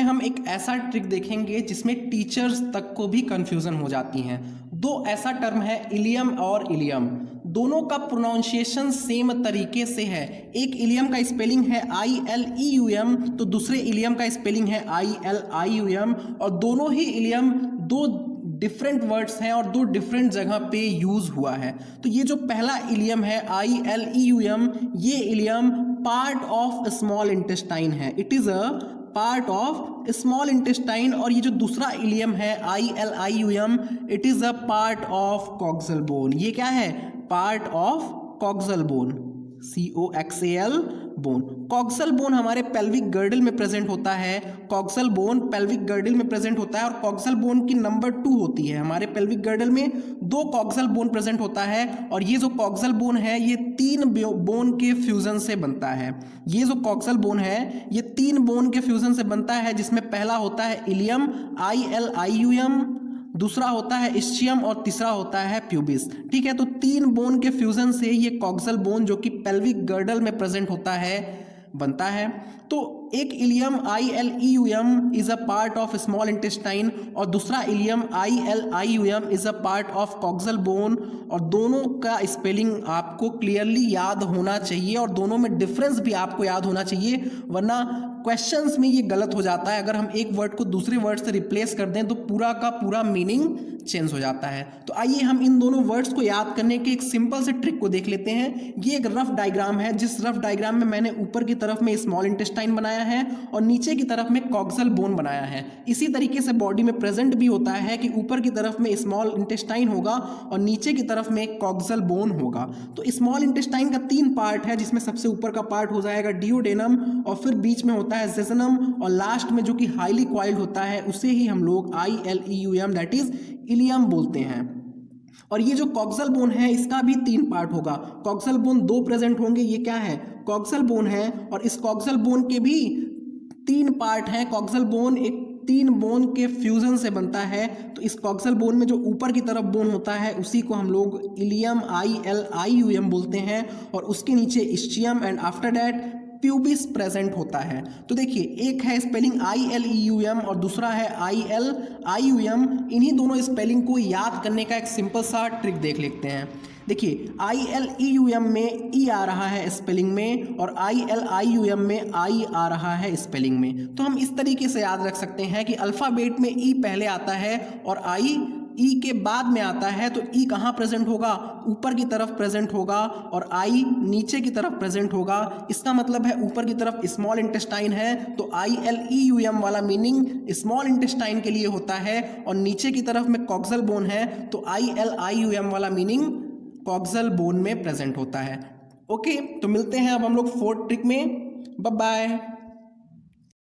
हम एक ऐसा ट्रिक देखेंगे जिसमें टीचर्स तक को भी कंफ्यूजन हो जाती हैं। दो ऐसा टर्म है इलियम और इलियम, दोनों का प्रोनाउंसिएशन सेम तरीके से है। एक इलियम का स्पेलिंग है ILEUM, तो दूसरे इलियम का स्पेलिंग है ILIUM, और दोनों ही इलियम दो डिफरेंट वर्ड्स हैं और दो डिफरेंट जगह पे यूज हुआ है। तो ये जो पहला इलियम है ILEUM, ये ileum part of small intestine है, it is a part of small intestine. और ये जो दूसरा इलियम है ILIUM, it is a part of coxal bone. ये क्या है? Part of coxal bone, COXAL bone. Coxal bone हमारे पेल्विक गर्डल में प्रेजेंट होता है, कॉक्सल बोन पेल्विक गर्डल में प्रेजेंट होता है, और कॉक्सल बोन की नंबर 2 होती है। हमारे पेल्विक गर्डल में 2 कॉक्सल बोन प्रेजेंट होता है, और ये जो कॉक्सल बोन है ये 3 बोन के फ्यूजन से बनता है। ये जो कॉक्सल बोन है ये 3 बोन के फ्यूजन से बनता है, जिसमें पहला होता है इलियम ILIUM, दूसरा होता है इस्चियम, और तीसरा होता है प्यूबिस। ठीक है, तो 3 बोन के फ्यूजन से ये कॉक्सल बोन जो कि पेल्विक गर्डल में प्रेजेंट होता है बनता है। तो एक ileum ILEUM is a part of small intestine, और दूसरा ilium ILIUM is a part of coxal bone, और दोनों का स्पेलिंग आपको क्लियरली याद होना चाहिए, और दोनों में डिफरेंस भी आपको याद होना चाहिए, वरना क्वेश्चंस में ये गलत हो जाता है। अगर हम एक वर्ड को दूसरे वर्ड से रिप्लेस कर दें तो पूरा का पूरा मीनिंग चेंज हो जाता है। तो आइए हम इन दोनों वर्ड्स को याद करने के एक सिंपल से ट्रिक को देख लेते हैं। ये एक रफ डायग्राम है, जिस रफ डायग्राम में मैंने ऊपर की तरफ में स्मॉल इंटेस्टाइन बनाया है और नीचे की तरफ में कॉक्सल बोन बनाया है। इसी तरीके से बॉडी में प्रेजेंट भी होता है कि ऊपर की तरफ में स्मॉल इंटेस्टाइन होगा और नीचे की तरफ में कॉक्सल बोन होगा। तो स्मॉल इंटेस्टाइन का 3 पार्ट है, जिसमें सबसे ऊपर का पार्ट हो जाएगा डिओडेनम, और फिर बीच में होता है जेजनम, और लास्ट में जो कि हाईली कॉइल्ड होता है उसे ही हम लोग ILEUM दैट इज इलियम बोलते हैं। और ये जो कॉक्सल बोन है इसका भी 3 पार्ट होगा। कॉक्सल बोन 2 प्रेजेंट होंगे, ये क्या है? कॉक्सल बोन है, और इस कॉक्सल बोन के भी 3 पार्ट हैं। कॉक्सल बोन एक 3 बोन के फ्यूजन से बनता है, तो इस कॉक्सल बोन में जो ऊपर की तरफ बोन होता है उसी को हम लोग इलियम ILIUM बोलते हैं, और उसके नीचे ischium, and after that pubis present होता है। तो देखिए, एक है स्पेलिंग ILEUM और दूसरा है ILIUM। इन्हीं दोनों स्पेलिंग को याद करने का एक सिंपल सा ट्रिक देख लेते हैं। देखिए, ILEUM में ई आ रहा है स्पेलिंग में, और ILIUM में आई आ रहा है स्पेलिंग में। तो हम इस तरीके से याद रख सकते हैं कि अल्फ़ाबेट में ई पहले आता है और आई ई के बाद में आता है। तो ई कहाँ प्रेजेंट होगा? ऊपर की तरफ प्रेजेंट होगा, और आई नीचे की तरफ प्रेजेंट होगा। इसका मतलब है ऊपर की तरफ स्मॉल इंटेस्टाइन है, तो ILEUM वाला मीनिंग स्मॉल इंटेस्टाइन के लिए होता है, और नीचे की तरफ में कॉक्सल बोन है तो ILIUM वाला मीनिंग कॉक्सल बोन में प्रेजेंट होता है। ओके, तो मिलते हैं अब हम लोग 4th ट्रिक में। Bye bye.